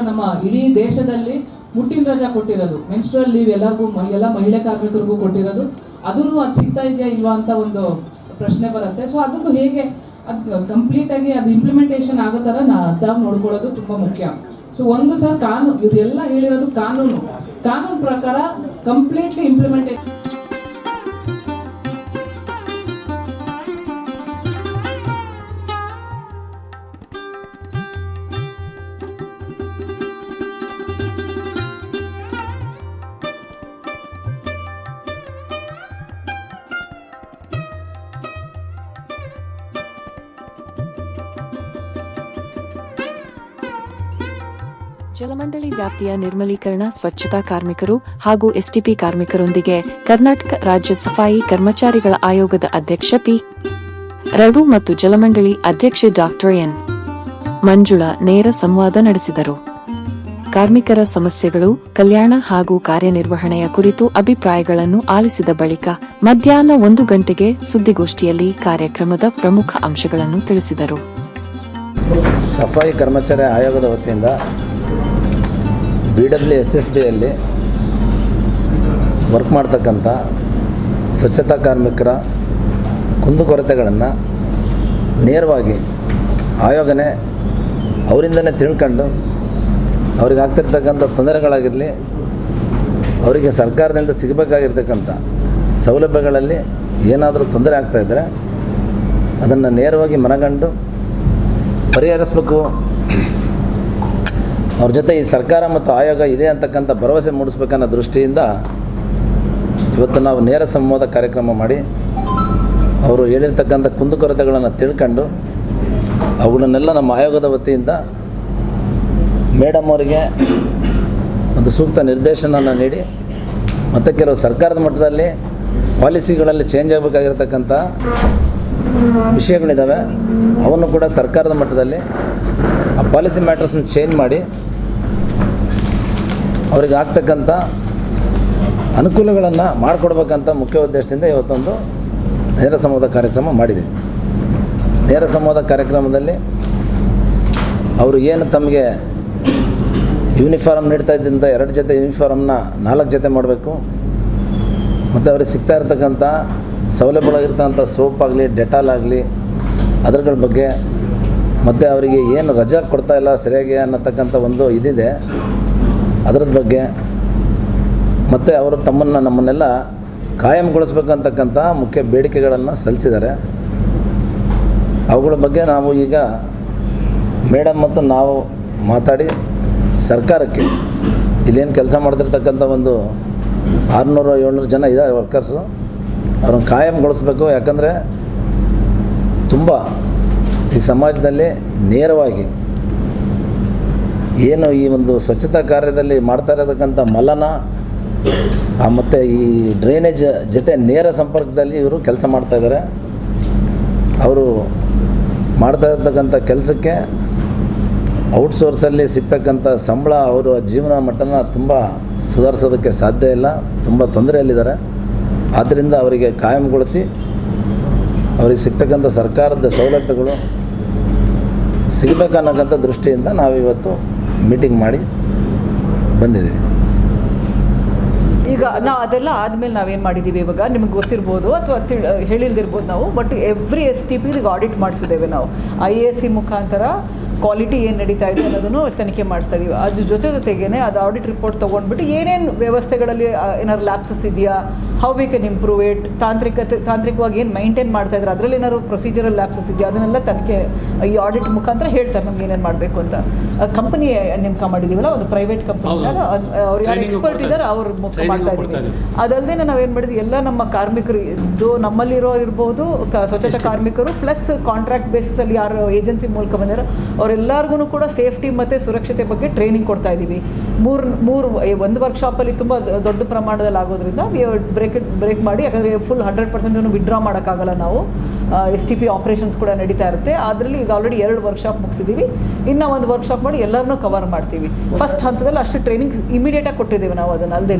ನಮ್ಮ ಇಡೀ ದೇಶದಲ್ಲಿ ಮುಟ್ಟಿನ ರಜಾ ಕೊಟ್ಟಿರೋದು, ಮೆನ್ಸ್ಟ್ರಲ್ ಲೀವ್ ಎಲ್ಲರಿಗೂ, ಎಲ್ಲ ಮಹಿಳಾ ಕಾರ್ಮಿಕರಿಗೂ ಕೊಟ್ಟಿರೋದು, ಅದೂ ಅದು ಸಿಗ್ತಾ ಇದೆಯಾ ಇಲ್ವಾ ಅಂತ ಒಂದು ಪ್ರಶ್ನೆ ಬರುತ್ತೆ. ಸೊ ಅದಕ್ಕೂ ಹೇಗೆ ಅದು ಕಂಪ್ಲೀಟಾಗಿ ಅದು ಇಂಪ್ಲಿಮೆಂಟೇಷನ್ ಆಗೋ ಥರ ನಾವು ನೋಡ್ಕೊಳ್ಳೋದು ತುಂಬ ಮುಖ್ಯ. ಸೊ ಒಂದು ಸರ್ ಕಾನೂನು, ಇವರೆಲ್ಲ ಹೇಳಿರೋದು ಕಾನೂನು ಪ್ರಕಾರ ಕಂಪ್ಲೀಟ್ಲಿ ಇಂಪ್ಲಿಮೆಂಟೇಷನ್. ಜಲಮಂಡಳಿ ವ್ಯಾಪ್ತಿಯ ನಿರ್ಮಲೀಕರಣ, ಸ್ವಚ್ಛತಾ ಕಾರ್ಮಿಕರು ಹಾಗೂ ಎಸ್ಟಿಪಿ ಕಾರ್ಮಿಕರೊಂದಿಗೆ ಕರ್ನಾಟಕ ರಾಜ್ಯ ಸಫಾಯಿ ಕರ್ಮಚಾರಿಗಳ ಆಯೋಗದ ಅಧ್ಯಕ್ಷ ಪಿ. ರಘು ಮತ್ತು ಜಲಮಂಡಳಿ ಅಧ್ಯಕ್ಷೆ ಡಾಕ್ಟರ್ ಎನ್. ಮಂಜುಳಾ ನೇರ ಸಂವಾದ ನಡೆಸಿದರು. ಕಾರ್ಮಿಕರ ಸಮಸ್ಯೆಗಳು, ಕಲ್ಯಾಣ ಹಾಗೂ ಕಾರ್ಯನಿರ್ವಹಣೆಯ ಕುರಿತು ಅಭಿಪ್ರಾಯಗಳನ್ನು ಆಲಿಸಿದ ಬಳಿಕ ಮಧ್ಯಾಹ್ನ 1 ಗಂಟೆಗೆ ಸುದ್ದಿಗೋಷ್ಠಿಯಲ್ಲಿ ಕಾರ್ಯಕ್ರಮದ ಪ್ರಮುಖ ಅಂಶಗಳನ್ನು ತಿಳಿಸಿದರು. ಸಫಾಯಿ ಕರ್ಮಚಾರಿ ಆಯೋಗದ ವತಿಯಿಂದ BWSSBಯಲ್ಲಿ ವರ್ಕ್ ಮಾಡ್ತಕ್ಕಂಥ ಸ್ವಚ್ಛತಾ ಕಾರ್ಮಿಕರ ಕುಂದುಕೊರತೆಗಳನ್ನು ನೇರವಾಗಿ ಆಯೋಗನೇ ಅವರಿಂದನೇ ತಿಳ್ಕೊಂಡು ಅವ್ರಿಗೆ ಆಗ್ತಿರ್ತಕ್ಕಂಥ ತೊಂದರೆಗಳಾಗಿರಲಿ, ಅವರಿಗೆ ಸರ್ಕಾರದಿಂದ ಸಿಗಬೇಕಾಗಿರ್ತಕ್ಕಂಥ ಸೌಲಭ್ಯಗಳಲ್ಲಿ ಏನಾದರೂ ತೊಂದರೆ ಆಗ್ತಾಯಿದ್ರೆ ಅದನ್ನು ನೇರವಾಗಿ ಮನಗಂಡು ಪರಿಹರಿಸಬೇಕು. ಅವ್ರ ಜೊತೆ ಈ ಸರ್ಕಾರ ಮತ್ತು ಆಯೋಗ ಇದೆ ಅಂತಕ್ಕಂಥ ಭರವಸೆ ಮೂಡಿಸ್ಬೇಕನ್ನೋ ದೃಷ್ಟಿಯಿಂದ ಇವತ್ತು ನಾವು ನೇರ ಸಂವಾದ ಕಾರ್ಯಕ್ರಮ ಮಾಡಿ ಅವರು ಹೇಳಿರ್ತಕ್ಕಂಥ ಕುಂದುಕೊರತೆಗಳನ್ನು ತಿಳ್ಕೊಂಡು ಅವುಗಳನ್ನೆಲ್ಲ ನಮ್ಮ ಆಯೋಗದ ವತಿಯಿಂದ ಮೇಡಮ್ ಅವರಿಗೆ ಒಂದು ಸೂಕ್ತ ನಿರ್ದೇಶನ ನೀಡಿ ಮತ್ತು ಕೆಲವು ಸರ್ಕಾರದ ಮಟ್ಟದಲ್ಲಿ ಪಾಲಿಸಿಗಳಲ್ಲಿ ಚೇಂಜ್ ಆಗಬೇಕಾಗಿರ್ತಕ್ಕಂಥ ವಿಷಯಗಳಿದ್ದಾವೆ, ಅವನ್ನು ಕೂಡ ಸರ್ಕಾರದ ಮಟ್ಟದಲ್ಲಿ ಆ ಪಾಲಿಸಿ ಮ್ಯಾಟರ್ಸನ್ನ ಚೇಂಜ್ ಮಾಡಿ ಅವರಿಗೆ ಆಗ್ತಕ್ಕಂಥ ಅನುಕೂಲಗಳನ್ನು ಮಾಡಿಕೊಡ್ಬೇಕಂತ ಮುಖ್ಯ ಉದ್ದೇಶದಿಂದ ಇವತ್ತೊಂದು ನೇರ ಸಂವಾದ ಕಾರ್ಯಕ್ರಮ ಮಾಡಿದ್ದೀವಿ. ನೇರ ಸಂವಾದ ಕಾರ್ಯಕ್ರಮದಲ್ಲಿ ಅವರು ಏನು ತಮಗೆ ಯೂನಿಫಾರ್ಮ್ ನೀಡ್ತಾ ಇದ್ದಂಥ 2 ಜೊತೆ ಯೂನಿಫಾರ್ಮ್ನ 4 ಜೊತೆ ಮಾಡಬೇಕು, ಮತ್ತು ಅವ್ರಿಗೆ ಸಿಗ್ತಾ ಇರ್ತಕ್ಕಂಥ ಸೌಲಭ್ಯಗಳಾಗಿರ್ತಕ್ಕಂಥ ಸೋಪ್ ಆಗಲಿ, ಡೆಟಾಲ್ ಆಗಲಿ, ಅದರಗಳ ಬಗ್ಗೆ, ಮತ್ತು ಅವರಿಗೆ ಏನು ರಜಾ ಕೊಡ್ತಾ ಇಲ್ಲ ಸರಿಯಾಗಿ ಅನ್ನತಕ್ಕಂಥ ಒಂದು ಇದಿದೆ ಅದರ ಬಗ್ಗೆ, ಮತ್ತು ಅವರು ನಮ್ಮನ್ನೆಲ್ಲ ಕಾಯಂಗೊಳಿಸ್ಬೇಕಂತಕ್ಕಂಥ ಮುಖ್ಯ ಬೇಡಿಕೆಗಳನ್ನು ಸಲ್ಲಿಸಿದ್ದಾರೆ. ಅವುಗಳ ಬಗ್ಗೆ ನಾವು ಈಗ ಮೇಡಮ್ ಮತ್ತು ನಾವು ಮಾತಾಡಿ ಸರ್ಕಾರಕ್ಕೆ ಇಲ್ಲೇನು ಕೆಲಸ ಮಾಡ್ತಿರ್ತಕ್ಕಂಥ ಒಂದು 600-700 ಜನ ಇದ್ದಾರೆ ವರ್ಕರ್ಸು, ಅವ್ರನ್ನ ಕಾಯಂಗೊಳಿಸ್ಬೇಕು. ಯಾಕಂದರೆ ತುಂಬ ಈ ಸಮಾಜದಲ್ಲಿ ನೇರವಾಗಿ ಏನು ಈ ಒಂದು ಸ್ವಚ್ಛತಾ ಕಾರ್ಯದಲ್ಲಿ ಮಾಡ್ತಾ ಇರತಕ್ಕಂಥ ಮಲನ ಮತ್ತು ಈ ಡ್ರೈನೇಜ್ ಜೊತೆ ನೇರ ಸಂಪರ್ಕದಲ್ಲಿ ಇವರು ಕೆಲಸ ಮಾಡ್ತಾಯಿದ್ದಾರೆ. ಅವರು ಮಾಡ್ತಾ ಇರ್ತಕ್ಕಂಥ ಕೆಲಸಕ್ಕೆ ಔಟ್ಸೋರ್ಸಲ್ಲಿ ಸಿಗ್ತಕ್ಕಂಥ ಸಂಬಳ ಅವರ ಜೀವನ ಮಟ್ಟನ ತುಂಬ ಸುಧಾರಿಸೋದಕ್ಕೆ ಸಾಧ್ಯ ಇಲ್ಲ, ತುಂಬ ತೊಂದರೆಯಲ್ಲಿದ್ದಾರೆ. ಆದ್ದರಿಂದ ಅವರಿಗೆ ಕಾಯಂಗೊಳಿಸಿ ಅವರಿಗೆ ಸಿಗ್ತಕ್ಕಂಥ ಸರ್ಕಾರದ ಸೌಲಭ್ಯಗಳು ಸಿಗಬೇಕನ್ನೋಂಥ ದೃಷ್ಟಿಯಿಂದ ನಾವಿವತ್ತು ಮೀಟಿಂಗ್ ಮಾಡಿ ಬಂದಿದ್ದೀವಿ. ಈಗ ಅದೆಲ್ಲ ಆದಮೇಲೆ ನಾವೇನು ಮಾಡಿದ್ದೀವಿ, ಇವಾಗ ನಿಮಗೆ ಗೊತ್ತಿರ್ಬೋದು ಅಥವಾ ಹೇಳಿಲ್ದಿರ್ಬೋದು ನಾವು, ಬಟ್ ಎವ್ರಿ STP ಆಡಿಟ್ ಮಾಡಿಸಿದ್ದೇವೆ ನಾವು. IAC ಮುಖಾಂತರ ಕ್ವಾಲಿಟಿ ಏನು ನಡೀತಾ ಇದೆ ಅನ್ನೋದನ್ನು ತನಿಖೆ ಮಾಡಿಸ್ತಾ ಇದ್ದೀವಿ. ಅದ್ರ ಜೊತೆಗೇ ಅದು ಆಡಿಟ್ ರಿಪೋರ್ಟ್ ತೊಗೊಂಡ್ಬಿಟ್ಟು ಏನೇನು ವ್ಯವಸ್ಥೆಗಳಲ್ಲಿ ಏನಾದ್ರು ಲ್ಯಾಪ್ಸಸ್ ಇದೆಯಾ, how we can improve it, ತಾಂತ್ರಿಕವಾಗಿ ಏನು ಮೈಂಟೈನ್ ಮಾಡ್ತಾ ಇದ್ದಾರೆ ಅದರಲ್ಲಿ ಏನಾದ್ರು ಪ್ರೊಸೀಜರಲ್ ಲ್ಯಾಪ್ಸಸ್ ಇದೆಯಾ, ಅದನ್ನೆಲ್ಲ ತನಿಖೆ ಈ ಆಡಿಟ್ ಮುಖಾಂತರ ಹೇಳ್ತಾರೆ ನಮ್ಗೆ ಏನೇನು ಮಾಡಬೇಕು ಅಂತ. ಕಂಪನಿ ನೇಮಕ ಮಾಡಿದ್ದೀವಲ್ಲ, ಒಂದು ಪ್ರೈವೇಟ್ ಕಂಪನಿಯಾಗ ಅವ್ರು ಯಾರು ಎಕ್ಸ್ಪರ್ಟ್ ಇದ್ದಾರೆ ಅವ್ರ ಮುಖ ಮಾಡ್ತಾ ಇದ್ದೀವಿ. ಅದಲ್ಲದೆ ನಾವೇನು ಮಾಡಿದ್ವಿ, ಎಲ್ಲ ನಮ್ಮ ಕಾರ್ಮಿಕರು ನಮ್ಮಲ್ಲಿರೋ ಇರ್ಬೋದು ಸ್ವಚ್ಛತಾ ಕಾರ್ಮಿಕರು ಪ್ಲಸ್ ಕಾಂಟ್ರಾಕ್ಟ್ ಬೇಸಿಸಲ್ಲಿ ಯಾರು ಏಜೆನ್ಸಿ ಮೂಲಕ ಬಂದಿರೋ ಅವರೆಲ್ಲರಿಗೂ ಕೂಡ ಸೇಫ್ಟಿ ಮತ್ತು ಸುರಕ್ಷತೆ ಬಗ್ಗೆ ಟ್ರೈನಿಂಗ್ ಕೊಡ್ತಾ ಇದ್ದೀವಿ. ಒಂದು ವರ್ಕ್ಶಾಪಲ್ಲಿ ತುಂಬ ದೊಡ್ಡ ಪ್ರಮಾಣದಲ್ಲಿ ಆಗೋದ್ರಿಂದ ಬ್ರೇಕ್ ಮಾಡಿ, ಯಾಕಂದರೆ ಫುಲ್ 100% ವಿಡ್ರಾ ಮಾಡೋಕ್ಕಾಗಲ್ಲ ನಾವು. STP ಆಪ್ರೇಷನ್ಸ್ ಕೂಡ ನಡೀತಾ ಇರುತ್ತೆ. ಅದರಲ್ಲಿ ಈಗ ಆಲ್ರೆಡಿ 2 ವರ್ಕ್ಶಾಪ್ ಮುಗಿಸಿದ್ದೀವಿ, ಇನ್ನೂ ಒಂದು ವರ್ಕ್ಶಾಪ್ ಮಾಡಿ ಎಲ್ಲರನ್ನೂ ಕವರ್ ಮಾಡ್ತೀವಿ. ಫಸ್ಟ್ ಹಂತದಲ್ಲಿ ಅಷ್ಟು ಟ್ರೈನಿಂಗ್ ಇಮಿಡಿಯೇಟಾಗಿ ಕೊಟ್ಟಿದ್ದೀವಿ ನಾವು, ಅದನ್ನು ಅಲ್ಲದೇ